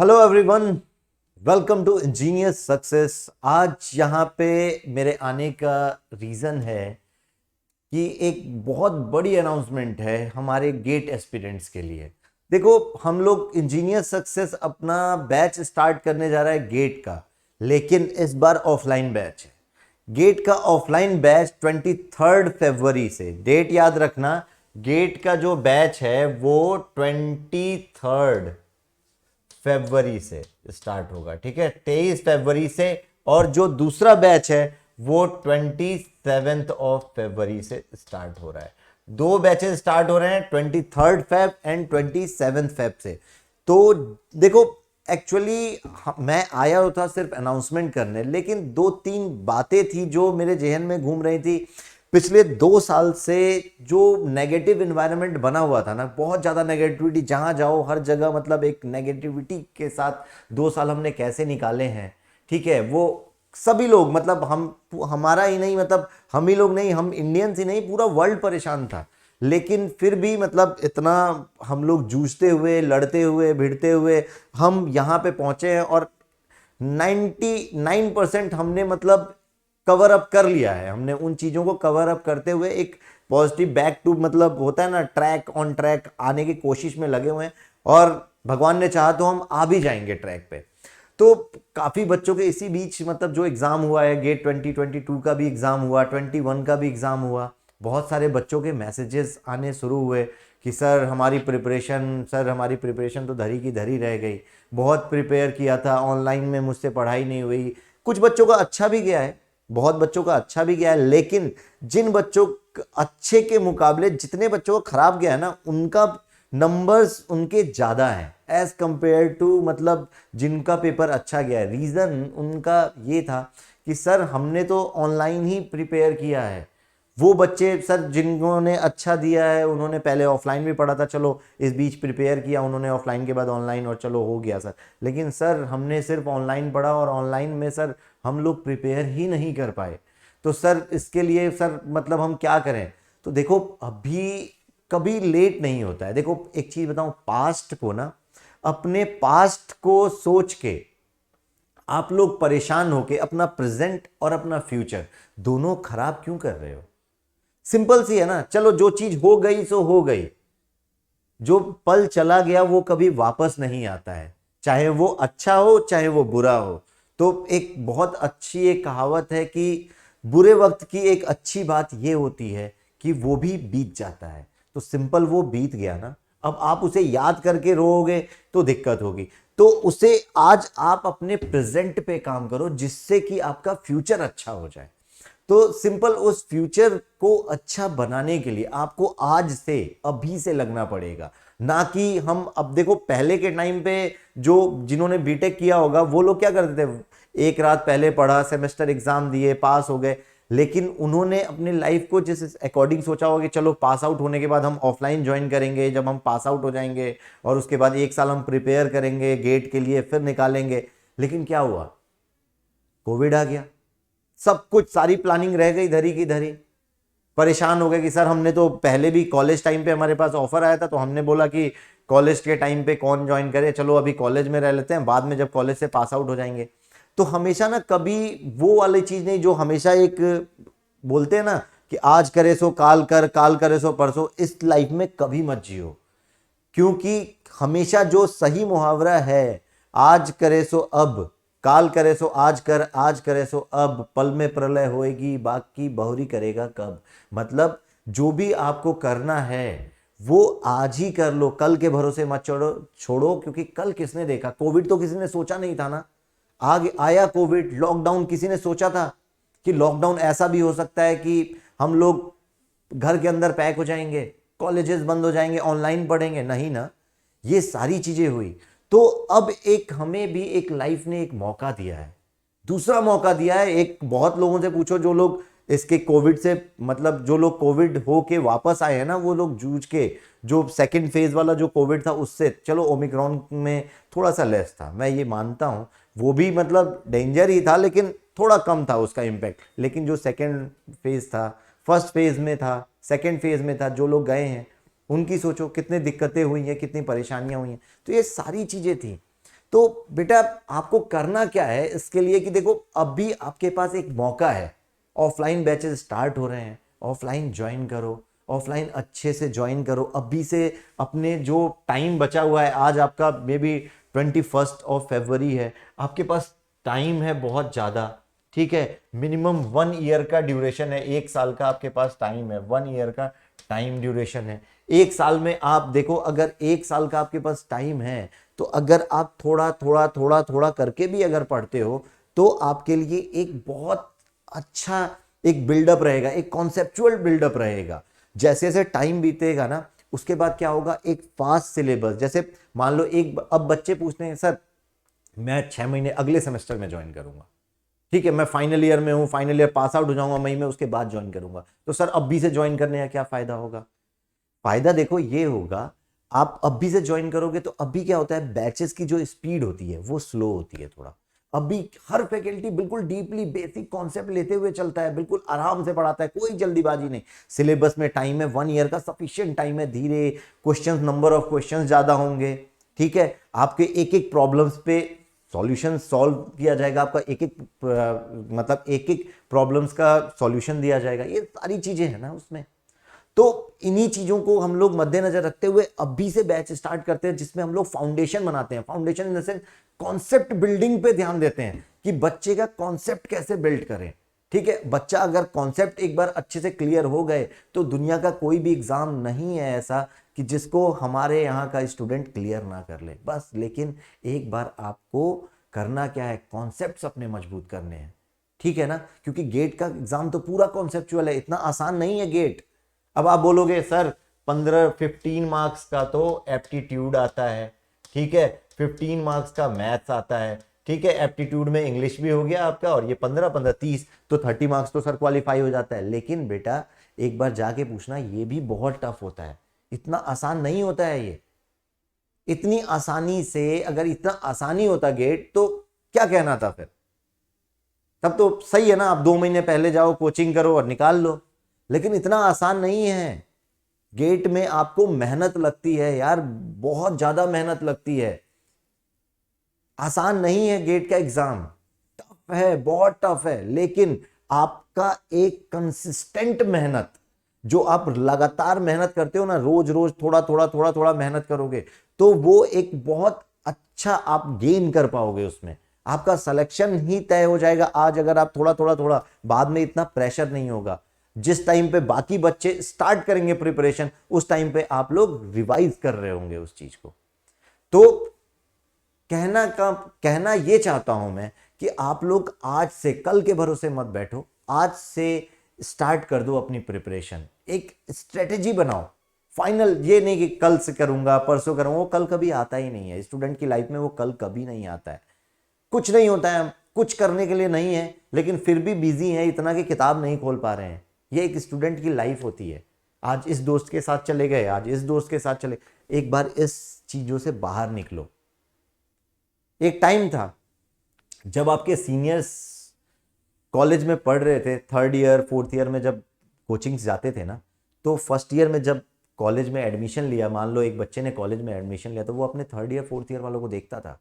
Hello everyone, welcome to engineers success. आज यहाँ पे मेरे आने का रीज़न है कि एक बहुत बड़ी अनाउंसमेंट है हमारे गेट एस्पिरेंट्स के लिए। देखो, हम लोग इंजीनियर सक्सेस अपना बैच स्टार्ट करने जा रहा है गेट का, लेकिन इस बार ऑफलाइन बैच है। गेट का ऑफलाइन बैच 23 फरवरी से, डेट याद रखना। गेट का जो बैच है वो 23 फरवरी से स्टार्ट होगा, ठीक है, 23 फरवरी से। और जो दूसरा बैच है वो 27 फरवरी से स्टार्ट हो रहा है। दो बैचेस स्टार्ट हो रहे हैं, 23 फेब एंड 27 फेब से। तो देखो, एक्चुअली मैं आया हुआ था सिर्फ अनाउंसमेंट करने, लेकिन दो तीन बातें थी जो मेरे जहन में घूम रही थी। पिछले 2 साल से जो नेगेटिव इन्वायरमेंट बना हुआ था ना, बहुत ज़्यादा नेगेटिविटी, जहाँ जाओ हर जगह मतलब एक नेगेटिविटी के साथ 2 साल हमने कैसे निकाले हैं। ठीक है, वो सभी लोग, मतलब हमारा ही नहीं, मतलब हम ही लोग नहीं, हम इंडियंस ही नहीं, पूरा वर्ल्ड परेशान था। लेकिन फिर भी मतलब इतना हम लोग जूझते हुए, लड़ते हुए, भिड़ते हुए हम यहाँ पे पहुंचे हैं। और 99% हमने मतलब कवर अप कर लिया है। हमने उन चीज़ों को कवर अप करते हुए एक पॉजिटिव बैक टू, मतलब होता है ना, ट्रैक ऑन ट्रैक आने की कोशिश में लगे हुए हैं। और भगवान ने चाहा तो हम आ भी जाएंगे ट्रैक पे। तो काफ़ी बच्चों के इसी बीच, मतलब जो एग्ज़ाम हुआ है, गेट 2022 का भी एग्ज़ाम हुआ, 21 का भी एग्ज़ाम हुआ, बहुत सारे बच्चों के मैसेजेस आने शुरू हुए कि सर हमारी प्रिपरेशन तो धरी की धरी रह गई। बहुत प्रिपेयर किया था, ऑनलाइन में मुझसे पढ़ाई नहीं हुई। कुछ बच्चों का अच्छा भी गया है, बहुत बच्चों का अच्छा भी गया है, लेकिन जिन बच्चों अच्छे के मुकाबले जितने बच्चों का खराब गया है ना, उनका नंबर्स उनके ज़्यादा हैं एज कंपेयर टू मतलब जिनका पेपर अच्छा गया है। रीज़न उनका ये था कि सर हमने तो ऑनलाइन ही प्रिपेयर किया है। वो बच्चे सर जिन्होंने अच्छा दिया है उन्होंने पहले ऑफलाइन भी पढ़ा था, चलो इस बीच प्रिपेयर किया उन्होंने ऑफलाइन के बाद ऑनलाइन, और चलो हो गया सर। लेकिन सर हमने सिर्फ ऑनलाइन पढ़ा और ऑनलाइन में सर हम लोग प्रिपेयर ही नहीं कर पाए। तो सर इसके लिए सर मतलब हम क्या करें? तो देखो, अभी कभी लेट नहीं होता है। देखो एक चीज़ बताऊं, पास्ट को ना, अपने पास्ट को सोच के आप लोग परेशान होके अपना प्रेजेंट और अपना फ्यूचर दोनों खराब क्यों कर रहे हो? सिंपल सी है ना। चलो, जो चीज हो गई सो हो गई। जो पल चला गया वो कभी वापस नहीं आता है, चाहे वो अच्छा हो चाहे वो बुरा हो। तो एक बहुत अच्छी एक कहावत है कि बुरे वक्त की एक अच्छी बात ये होती है कि वो भी बीत जाता है। तो सिंपल वो बीत गया ना, अब आप उसे याद करके रोओगे तो दिक्कत होगी। तो उसे आज आप अपने प्रेजेंट पे काम करो, जिससे कि आपका फ्यूचर अच्छा हो जाए। तो सिंपल उस फ्यूचर को अच्छा बनाने के लिए आपको आज से, अभी से लगना पड़ेगा। ना कि हम, अब देखो पहले के टाइम पे जो जिन्होंने बीटेक किया होगा वो लोग क्या करते थे, एक रात पहले पढ़ा, सेमेस्टर एग्जाम दिए, पास हो गए। लेकिन उन्होंने अपनी लाइफ को जिस अकॉर्डिंग सोचा होगा कि चलो पास आउट होने के बाद हम ऑफलाइन ज्वाइन करेंगे, जब हम पास आउट हो जाएंगे और उसके बाद 1 साल हम प्रिपेयर करेंगे गेट के लिए, फिर निकालेंगे। लेकिन क्या हुआ? कोविड आ गया, सब कुछ, सारी प्लानिंग रह गई धरी की धरी। परेशान हो गए कि सर हमने तो पहले भी कॉलेज टाइम पे हमारे पास ऑफर आया था, तो हमने बोला कि कॉलेज के टाइम पे कौन ज्वाइन करे, चलो अभी कॉलेज में रह लेते हैं, बाद में जब कॉलेज से पास आउट हो जाएंगे। तो हमेशा ना, कभी वो वाली चीज नहीं जो हमेशा एक बोलते हैं ना कि आज करे सो काल कर, काल करे सो परसों, इस लाइफ में कभी मत जियो। क्योंकि हमेशा जो सही मुहावरा है, आज करे सो अब, काल करे सो आज कर, आज करे सो अब, पल में प्रलय होएगी, बाकी बहुरी करेगा कब। मतलब जो भी आपको करना है वो आज ही कर लो, कल के भरोसे मत छोड़ो, क्योंकि कल किसने देखा? कोविड तो किसी ने सोचा नहीं था ना। आगे आया कोविड, लॉकडाउन किसी ने सोचा था कि लॉकडाउन ऐसा भी हो सकता है कि हम लोग घर के अंदर पैक हो जाएंगे, कॉलेजेस बंद हो जाएंगे, ऑनलाइन पढ़ेंगे? नहीं ना। ये सारी चीजें हुई। तो अब एक हमें भी एक लाइफ ने एक मौका दिया है, दूसरा मौका दिया है। एक बहुत लोगों से पूछो जो लोग इसके कोविड से, मतलब जो लोग कोविड हो के वापस आए हैं ना, वो लोग जूझ के, जो सेकंड फेज वाला जो कोविड था उससे, चलो ओमिक्रॉन में थोड़ा सा लेस था, मैं ये मानता हूं, वो भी मतलब डेंजर ही था, लेकिन थोड़ा कम था उसका इम्पैक्ट। लेकिन जो सेकंड फेज था, फर्स्ट फेज में था, सेकंड फेज में था, जो लोग गए हैं उनकी सोचो कितनी दिक्कतें हुई हैं, कितनी परेशानियां हुई हैं। तो ये सारी चीजें थी। तो बेटा आपको करना क्या है इसके लिए कि देखो अभी आपके पास एक मौका है, ऑफलाइन बैचेस स्टार्ट हो रहे हैं, ऑफलाइन ज्वाइन करो, ऑफलाइन अच्छे से ज्वाइन करो अभी से। अपने जो टाइम बचा हुआ है, आज आपका मे बी 21 है, आपके पास टाइम है बहुत ज़्यादा, ठीक है। मिनिमम 1 ईयर का ड्यूरेशन है, 1 साल का आपके पास टाइम है, 1 ईयर का टाइम ड्यूरेशन है। 1 साल में आप देखो, अगर 1 साल का आपके पास टाइम है तो अगर आप थोड़ा थोड़ा थोड़ा थोड़ा करके भी अगर पढ़ते हो तो आपके लिए एक बहुत अच्छा एक बिल्डअप रहेगा, एक कॉन्सेप्चुअल बिल्डअप रहेगा। जैसे जैसे टाइम बीतेगा ना, उसके बाद क्या होगा, एक फास्ट सिलेबस। जैसे मान लो एक अब बच्चे पूछते हैं सर मैं 6 महीने अगले सेमेस्टर में ज्वाइन करूंगा, ठीक है, मैं फाइनल ईयर में हूं, फाइनल ईयर पास आउट हो जाऊंगा मई में, उसके बाद ज्वाइन करूंगा। तो सर अभी से ज्वाइन करने का क्या फायदा होगा? फायदा देखो ये होगा, आप अभी से ज्वाइन करोगे तो अभी क्या होता है, बैचेस की जो स्पीड होती है वो स्लो होती है थोड़ा। अभी हर फैकल्टी बिल्कुल डीपली बेसिक कॉन्सेप्ट लेते हुए चलता है, बिल्कुल आराम से पढ़ाता है, कोई जल्दीबाजी नहीं। सिलेबस में टाइम है, 1 ईयर का सफिशिएंट टाइम है, धीरे क्वेश्चंस, नंबर ऑफ क्वेश्चंस ज्यादा होंगे, ठीक है। आपके एक एक प्रॉब्लम्स पे सॉल्यूशन सॉल्व किया जाएगा, आपका एक एक मतलब एक एक प्रॉब्लम्स का सॉल्यूशन दिया जाएगा, ये सारी चीजें हैं ना उसमें। तो इन्हीं चीजों को हम लोग मद्देनजर रखते हुए अभी से बैच स्टार्ट करते हैं, जिसमें हम लोग फाउंडेशन बनाते हैं। Foundation in the sense concept building पे ध्यान देते हैं कि बच्चे का कॉन्सेप्ट कैसे बिल्ड करें, ठीक है। बच्चा अगर कॉन्सेप्ट एक बार अच्छे से क्लियर हो गए तो दुनिया का कोई भी एग्जाम नहीं है ऐसा कि जिसको हमारे यहाँ का स्टूडेंट क्लियर ना कर ले, बस। लेकिन एक बार आपको करना क्या है, कॉन्सेप्ट्स अपने मजबूत करने हैं, ठीक है ना। क्योंकि गेट का एग्जाम तो पूरा कॉन्सेप्चुअल है, इतना आसान नहीं है गेट। अब आप बोलोगे सर 15 मार्क्स का तो एप्टीट्यूड आता है, ठीक है, 15 मार्क्स का मैथ्स आता है, ठीक है, एप्टीट्यूड में इंग्लिश भी हो गया आपका, और ये 15 30 तो 30 मार्क्स तो सर क्वालिफाई हो जाता है। लेकिन बेटा एक बार जाके पूछना, ये भी बहुत टफ होता है, इतना आसान नहीं होता है ये। इतनी आसानी से, अगर इतना आसानी होता गेट तो क्या कहना था फिर, तब तो सही है ना, आप 2 महीने पहले जाओ, कोचिंग करो और निकाल लो। लेकिन इतना आसान नहीं है। गेट में आपको मेहनत लगती है यार, बहुत ज्यादा मेहनत लगती है, आसान नहीं है गेट का एग्जाम, टफ है, बहुत टफ है। लेकिन आपका एक कंसिस्टेंट मेहनत, जो आप लगातार मेहनत करते हो ना, रोज रोज थोड़ा थोड़ा थोड़ा थोड़ा मेहनत करोगे तो वो एक बहुत अच्छा आप गेन कर पाओगे, उसमें आपका सिलेक्शन ही तय हो जाएगा। आज अगर आप थोड़ा थोड़ा थोड़ा, बाद में इतना प्रेशर नहीं होगा। जिस टाइम पे बाकी बच्चे स्टार्ट करेंगे प्रिपरेशन, उस टाइम पे आप लोग रिवाइज कर रहे होंगे उस चीज को। तो कहना ये चाहता हूं मैं कि आप लोग आज से, कल के भरोसे मत बैठो, आज से स्टार्ट कर दो अपनी प्रिपरेशन, एक स्ट्रेटेजी बनाओ। फाइनल ये नहीं कि कल से करूंगा, परसों करूंगा, वो कल कभी आता ही नहीं है स्टूडेंट की लाइफ में, वो कल कभी नहीं आता है। कुछ नहीं होता है, कुछ करने के लिए नहीं है, लेकिन फिर भी बिजी है इतना कि किताब नहीं खोल पा रहे हैं। ये एक स्टूडेंट की लाइफ होती है। आज इस दोस्त के साथ चले गए, आज इस दोस्त के साथ चले, एक बार इस चीजों से बाहर निकलो। एक टाइम था जब आपके सीनियर्स कॉलेज में पढ़ रहे थे, 3rd ईयर 4th ईयर में जब कोचिंग जाते थे ना, तो 1st ईयर में जब कॉलेज में एडमिशन लिया, मान लो एक बच्चे ने कॉलेज में एडमिशन लिया, तो वो अपने 3rd ईयर 4th ईयर वालों को देखता था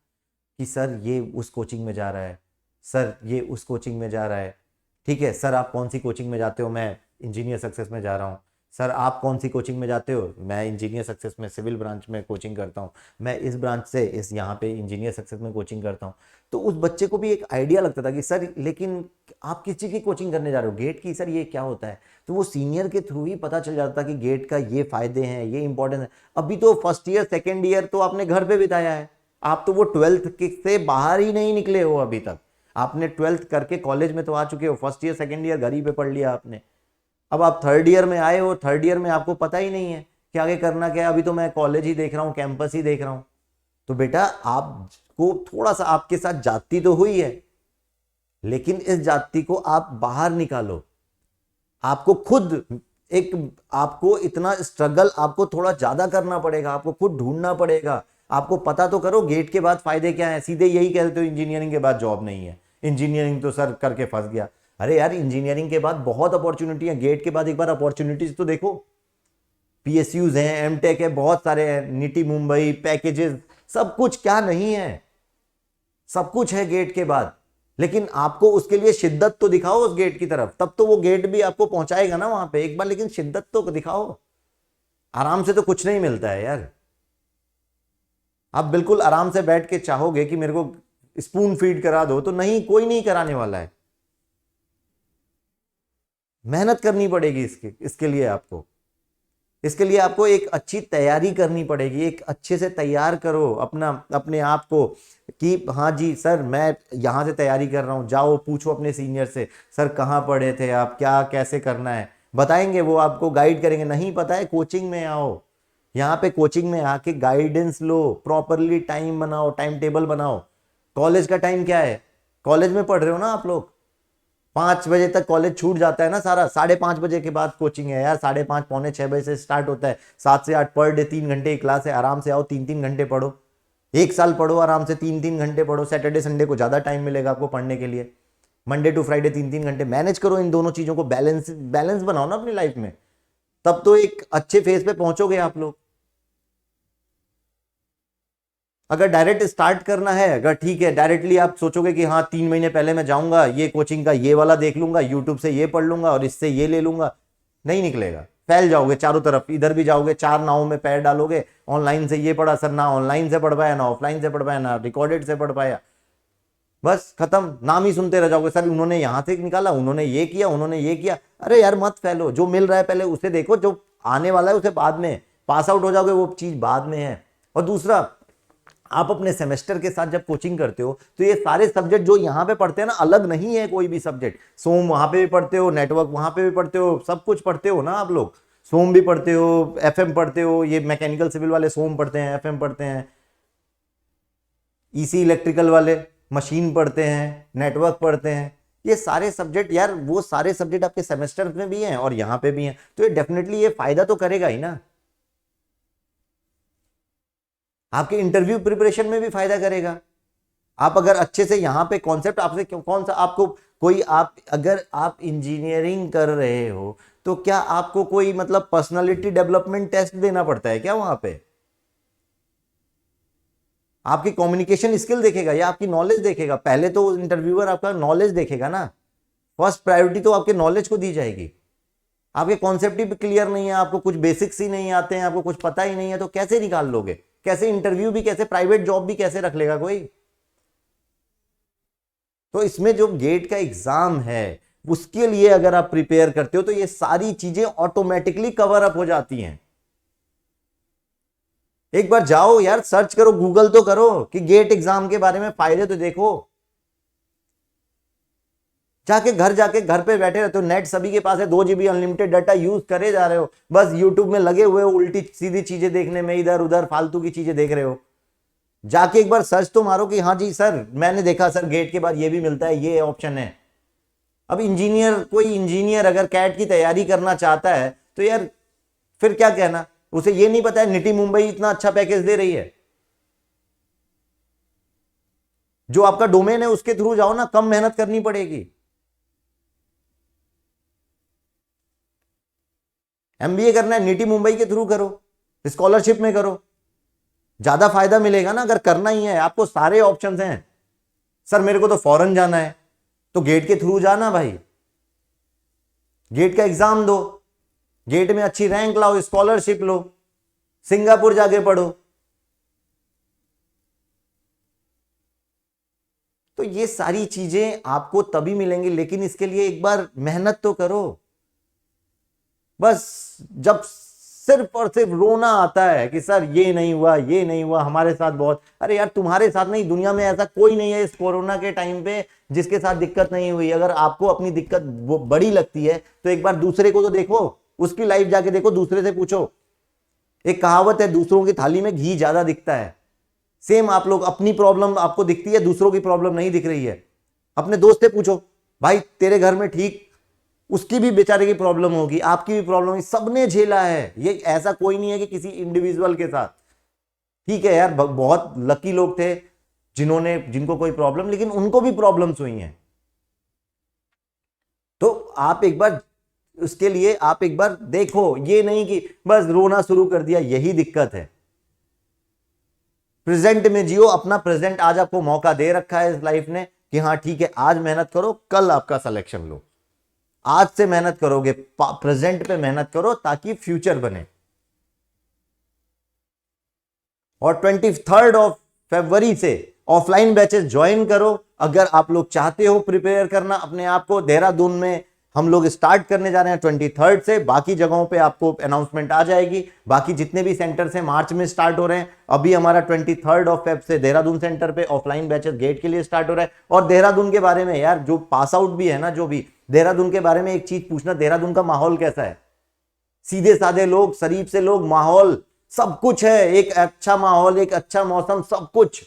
कि सर ये उस कोचिंग में जा रहा है, सर ये उस कोचिंग में जा रहा है, ठीक है, सर आप कौन सी कोचिंग में जाते हो, मैं इंजीनियर सक्सेस में जा रहा हूँ, सर आप कौन सी कोचिंग में जाते हो, मैं इंजीनियर सक्सेस में सिविल ब्रांच में कोचिंग करता हूँ, मैं इस ब्रांच से इस यहाँ पे इंजीनियर सक्सेस में कोचिंग करता हूँ। तो उस बच्चे को भी एक आइडिया लगता था कि सर लेकिन आप किस चीज़ की कोचिंग करने जा रहे हो, गेट की, सर ये क्या होता है। तो वो सीनियर के थ्रू ही पता चल जाता था कि गेट का ये फायदे हैं, ये इंपॉर्टेंस है। अभी तो 1st ईयर 2nd ईयर तो आपने घर पे बिताया है, आप तो वो 12th से बाहर ही नहीं निकले हो अभी तक। आपने 12th करके कॉलेज में तो आ चुके हो, 1st ईयर 2nd ईयर घर ही पे पढ़ लिया आपने। अब आप 3rd ईयर में आए हो, 3rd ईयर में आपको पता ही नहीं है कि आगे करना क्या है। अभी तो मैं कॉलेज ही देख रहा हूँ, कैंपस ही देख रहा हूँ। तो बेटा आपको थोड़ा सा, आपके साथ जाति तो हुई है, लेकिन इस जाति को आप बाहर निकालो। आपको खुद एक, आपको इतना स्ट्रगल आपको थोड़ा ज्यादा करना पड़ेगा, आपको खुद ढूंढना पड़ेगा। आपको पता तो करो गेट के बाद फायदे क्या है। सीधे यही कहते हो इंजीनियरिंग के बाद जॉब नहीं है, इंजीनियरिंग तो सर करके फंस गया। अरे यार, इंजीनियरिंग के बाद बहुत अपॉर्चुनिटी है, गेट के बाद एक बार अपॉर्चुनिटीज तो देखो। पीएसयूज हैं, एमटेक है, बहुत सारे हैं, निटी मुंबई पैकेजेस, सब कुछ क्या नहीं है। सब कुछ है गेट के बाद, लेकिन आपको उसके लिए शिद्दत तो दिखाओ उस गेट की तरफ, तब तो वो गेट भी आपको पहुंचाएगा ना वहां पे एक बार, लेकिन शिद्दत तो दिखाओ। आराम से तो कुछ नहीं मिलता है यार। आप बिल्कुल आराम से बैठ के चाहोगे कि मेरे को स्पून फीड करा दो, तो नहीं, कोई नहीं कराने वाला है। मेहनत करनी पड़ेगी इसके लिए आपको, इसके लिए आपको एक अच्छी तैयारी करनी पड़ेगी। एक अच्छे से तैयार करो अपने आप को कि हाँ जी सर मैं यहाँ से तैयारी कर रहा हूँ। जाओ पूछो अपने सीनियर से, सर कहाँ पढ़े थे आप, क्या कैसे करना है, बताएंगे, वो आपको गाइड करेंगे। नहीं पता है, कोचिंग में आओ, यहाँ पे कोचिंग में आके गाइडेंस लो, प्रॉपरली टाइम बनाओ, टाइम टेबल बनाओ। कॉलेज का टाइम क्या है, कॉलेज में पढ़ रहे हो ना आप लोग, 5 बजे तक कॉलेज छूट जाता है ना सारा, 5:30 बजे के बाद कोचिंग है यार, 5:30 पौने 6 बजे से स्टार्ट होता है, 7 से 8 पर डे 3 घंटे की क्लास है। आराम से आओ, 3-3 घंटे पढ़ो, 1 साल पढ़ो आराम से, 3-3 घंटे पढ़ो। सैटरडे संडे को ज़्यादा टाइम मिलेगा आपको पढ़ने के लिए, मंडे टू फ्राइडे 3-3 घंटे मैनेज करो। इन दोनों चीज़ों को बैलेंस बैलेंस बनाओ ना अपनी लाइफ में, तब तो एक अच्छे फेज पे पहुंचोगे आप लोग। अगर डायरेक्ट स्टार्ट करना है, अगर ठीक है डायरेक्टली आप सोचोगे कि हाँ 3 महीने पहले मैं जाऊंगा, ये कोचिंग का ये वाला देख लूंगा, यूट्यूब से ये पढ़ लूंगा और इससे ये ले लूंगा, नहीं निकलेगा। फैल जाओगे चारों तरफ, इधर भी जाओगे, 4 नावों में पैर डालोगे। ऑनलाइन से ये पढ़ा सर, ना ऑनलाइन से पढ़ पाया, ना ऑफलाइन से पढ़ पाया, ना रिकॉर्डेड से पढ़ पाया, बस खत्म। नाम ही सुनते रह जाओगे, सर उन्होंने यहां से निकाला, उन्होंने ये किया, उन्होंने ये किया। अरे यार मत फैलो, जो मिल रहा है पहले उसे देखो, जो आने वाला है उसे बाद में, पास आउट हो जाओगे वो चीज बाद में है। और दूसरा, आप अपने सेमेस्टर के साथ जब कोचिंग करते हो तो ये सारे सब्जेक्ट जो यहाँ पे पढ़ते हैं ना, अलग नहीं है कोई भी सब्जेक्ट। सोम वहां पे भी पढ़ते हो, नेटवर्क वहां पे भी पढ़ते हो, सब कुछ पढ़ते हो ना आप लोग। सोम भी पढ़ते हो, एफएम पढ़ते हो, ये मैकेनिकल सिविल वाले सोम पढ़ते हैं, एफएम पढ़ते हैं, ईसी इलेक्ट्रिकल वाले मशीन पढ़ते हैं, नेटवर्क पढ़ते हैं। ये सारे सब्जेक्ट यार, वो सारे सब्जेक्ट आपके सेमेस्टर में भी हैं और यहाँ पे भी हैं, तो ये डेफिनेटली ये फायदा तो करेगा ही ना। आपके इंटरव्यू प्रिपरेशन में भी फायदा करेगा। आप अगर अच्छे से यहाँ पे कॉन्सेप्ट आपसे कौन सा आपको कोई, आप अगर आप इंजीनियरिंग कर रहे हो तो क्या आपको कोई मतलब पर्सनालिटी डेवलपमेंट टेस्ट देना पड़ता है क्या वहां पे? आपकी कम्युनिकेशन स्किल देखेगा या आपकी नॉलेज देखेगा? पहले तो इंटरव्यूअर आपका नॉलेज देखेगा ना। फर्स्ट प्रायोरिटी तो आपके नॉलेज को दी जाएगी। आपके कॉन्सेप्ट ही क्लियर नहीं है, आपको कुछ बेसिक्स ही नहीं आते हैं, आपको कुछ पता ही नहीं है, तो कैसे निकाल लोगे? कैसे इंटरव्यू भी, कैसे प्राइवेट जॉब भी कैसे रख लेगा कोई? तो इसमें जो गेट का एग्जाम है उसके लिए अगर आप प्रिपेयर करते हो तो ये सारी चीजें ऑटोमेटिकली कवर अप हो जाती हैं। एक बार जाओ यार, सर्च करो, गूगल तो करो कि गेट एग्जाम के बारे में, फायदे तो देखो। जाके घर पे बैठे रहते हो, नेट सभी के पास है, 2 GB अनलिमिटेड डाटा यूज करे जा रहे हो, बस यूट्यूब में लगे हुए हो उल्टी सीधी चीजें देखने में, इधर उधर फालतू की चीजें देख रहे हो। जाके एक बार सर्च तो मारो कि हाँ जी सर मैंने देखा सर गेट के बाद ये भी मिलता है, ये ऑप्शन है। अब कोई इंजीनियर अगर कैट की तैयारी करना चाहता है तो यार फिर क्या कहना, उसे ये नहीं पता है निटी मुंबई इतना अच्छा पैकेज दे रही है। जो आपका डोमेन है उसके थ्रू जाओ ना, कम मेहनत करनी पड़ेगी। एमबीए करना है, निटी मुंबई के थ्रू करो, स्कॉलरशिप में करो, ज्यादा फायदा मिलेगा ना। अगर करना ही है आपको, सारे ऑप्शंस हैं। सर मेरे को तो फॉरेन जाना है, तो गेट के थ्रू जाना भाई, गेट का एग्जाम दो, गेट में अच्छी रैंक लाओ, स्कॉलरशिप लो, सिंगापुर जाके पढ़ो। तो ये सारी चीजें आपको तभी मिलेंगी, लेकिन इसके लिए एक बार मेहनत तो करो। बस जब सिर्फ और सिर्फ रोना आता है कि सर ये नहीं हुआ, ये नहीं हुआ, हमारे साथ बहुत, अरे यार तुम्हारे साथ नहीं, दुनिया में ऐसा कोई नहीं है इस कोरोना के टाइम पे जिसके साथ दिक्कत नहीं हुई। अगर आपको अपनी दिक्कत वो बड़ी लगती है तो एक बार दूसरे को तो देखो, उसकी लाइफ जाके देखो, दूसरे से पूछो। एक कहावत है, दूसरों की थाली में घी ज्यादा दिखता है। सेम आप लोग, अपनी प्रॉब्लम आपको दिखती है, दूसरों की प्रॉब्लम नहीं दिख रही है। अपने दोस्त से पूछो, भाई तेरे घर में ठीक, उसकी भी बेचारे की प्रॉब्लम होगी, आपकी भी प्रॉब्लम होगी, सबने झेला है। ये ऐसा कोई नहीं है कि किसी इंडिविजुअल के साथ। ठीक है यार, बहुत लकी लोग थे जिनको कोई प्रॉब्लम, लेकिन उनको भी प्रॉब्लम्स हुई हैं। तो आप एक बार उसके लिए आप एक बार देखो, ये नहीं कि बस रोना शुरू कर दिया, यही दिक्कत है। प्रेजेंट में जियो अपना। प्रेजेंट आज आपको मौका दे रखा है इस लाइफ ने कि हाँ ठीक है, आज मेहनत करो, कल आपका सिलेक्शन लो। आज से मेहनत करोगे, प्रेजेंट पे मेहनत करो ताकि फ्यूचर बने। और 23 ऑफ फरवरी से ऑफलाइन बैचेस ज्वाइन करो। अगर आप लोग चाहते हो प्रिपेयर करना अपने आप को, देहरादून में हम लोग स्टार्ट करने जा रहे हैं 23 से। बाकी जगहों पे आपको अनाउंसमेंट आ जाएगी। बाकी जितने भी सेंटर से मार्च में स्टार्ट हो रहे हैं, अभी हमारा 23 ऑफ फेब से देहरादून सेंटर पे ऑफलाइन बैचेस गेट के लिए स्टार्ट हो रहा है। और देहरादून के बारे में यार, जो पास आउट भी है ना, जो भी देहरादून के बारे में एक चीज पूछना, देहरादून का माहौल कैसा है? सीधे साधे लोग, शरीफ से लोग, माहौल सब कुछ है, एक अच्छा माहौल, एक अच्छा मौसम, सब कुछ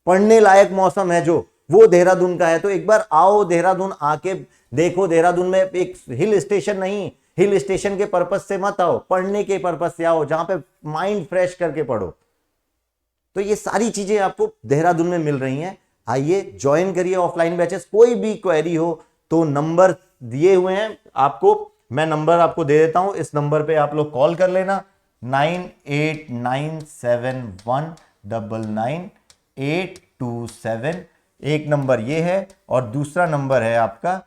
पढ़ने लायक मौसम है जो, वो देहरादून का है। तो एक बार आओ देहरादून, आके देखो। देहरादून में एक हिल स्टेशन नहीं, हिल स्टेशन के पर्पस से मत आओ, पढ़ने के पर्पस से आओ, जहां पे माइंड फ्रेश करके पढ़ो। तो ये सारी चीजें आपको देहरादून में मिल रही हैं। आइए ज्वाइन करिए ऑफलाइन बैचेस। कोई भी क्वेरी हो तो नंबर दिए हुए हैं आपको, मैं नंबर आपको दे देता हूं, इस नंबर पे आप लोग कॉल कर लेना, 9897199827। एक नंबर ये है और दूसरा नंबर है आपका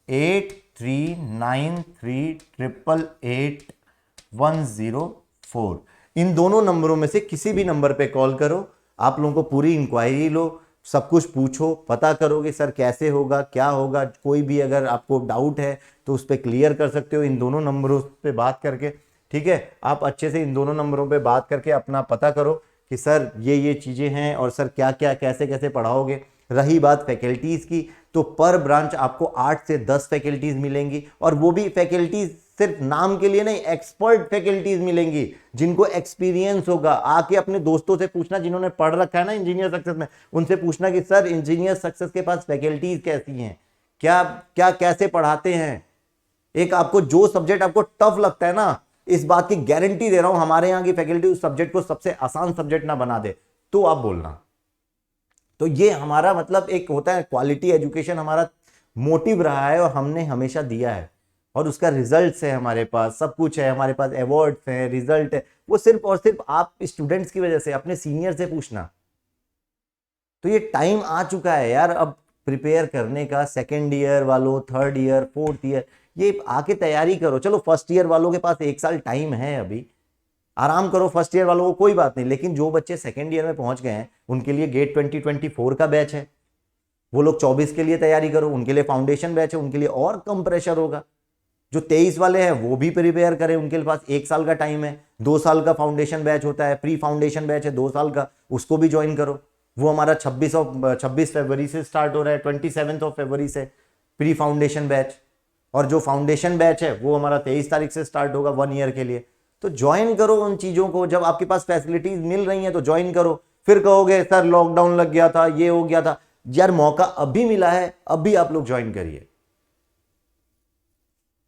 8393888104। इन दोनों नंबरों में से किसी भी नंबर पे कॉल करो। आप लोगों को पूरी इंक्वायरी लो, सब कुछ पूछो, पता करो कि सर कैसे होगा, क्या होगा। कोई भी अगर आपको डाउट है तो उस पर क्लियर कर सकते हो इन दोनों नंबरों पे बात करके। ठीक है, आप अच्छे से इन दोनों नंबरों पे बात करके अपना पता करो कि सर ये चीज़ें हैं और सर क्या क्या कैसे कैसे पढ़ाओगे। रही बात फैकल्टीज़ की, तो पर ब्रांच आपको 8 से 10 फैकल्टीज़ मिलेंगी, और वो भी फैकल्टीज़ सिर्फ नाम के लिए नहीं, एक्सपर्ट फैकल्टीज़ मिलेंगी जिनको एक्सपीरियंस होगा। आके अपने दोस्तों से पूछना जिन्होंने पढ़ रखा है ना इंजीनियर सक्सेस में, उनसे पूछना कि सर इंजीनियर सक्सेस के पास फैकल्टीज़ कैसी हैं, क्या क्या कैसे पढ़ाते हैं। एक आपको जो सब्जेक्ट आपको टफ लगता है ना, इस बात की गारंटी दे रहा हूं हमारे यहाँ की फैकल्टी उस सब्जेक्ट को सबसे आसान सब्जेक्ट ना बना दे, तो आप बोलना। तो ये हमारा मतलब एक होता है क्वालिटी एजुकेशन, हमारा मोटिव रहा है और हमने हमेशा दिया है, और उसका रिजल्ट्स है हमारे पास, सब कुछ है हमारे पास, अवार्ड्स हैं, रिजल्ट है। वो सिर्फ और सिर्फ आप स्टूडेंट्स की वजह से, अपने सीनियर से पूछना। तो ये टाइम आ चुका है यार अब प्रिपेयर करने का। सेकेंड ईयर वालों, थर्ड ईयर, फोर्थ ईयर, ये आके तैयारी करो। चलो फर्स्ट ईयर वालों के पास 1 साल टाइम है, अभी आराम करो। फर्स्ट ईयर वालों को कोई बात नहीं, लेकिन जो बच्चे सेकेंड ईयर में पहुंच गए हैं उनके लिए गेट 2024 का बैच है। वो लोग 24 के लिए तैयारी करो, उनके लिए फाउंडेशन बैच है, उनके लिए और कम प्रेशर होगा। जो 23 वाले हैं वो भी प्रिपेयर करें, उनके पास 1 साल का टाइम है। 2 साल का फाउंडेशन बैच होता है, प्री फाउंडेशन बैच है 2 साल का, उसको भी ज्वाइन करो। वो हमारा 26 फरवरी से स्टार्ट हो रहा है, 27 ऑफ फरवरी से प्री फाउंडेशन बैच। और जो फाउंडेशन बैच है वो हमारा 23 तारीख से स्टार्ट होगा 1 ईयर के लिए। तो ज्वाइन करो उन चीज़ों को, जब आपके पास फैसिलिटीज मिल रही हैं तो ज्वाइन करो। फिर कहोगे सर लॉकडाउन लग गया था, ये हो गया था, यार मौका अभी मिला है, अभी आप लोग ज्वाइन करिए।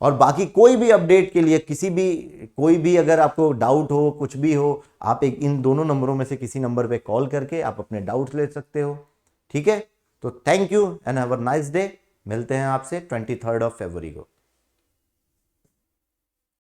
और बाकी कोई भी अपडेट के लिए, कोई भी अगर आपको डाउट हो, कुछ भी हो, आप इन दोनों नंबरों में से किसी नंबर पे कॉल करके आप अपने डाउट्स ले सकते हो। ठीक है, तो thank you and have a nice day. मिलते हैं आपसे 23 ऑफ फरवरी को।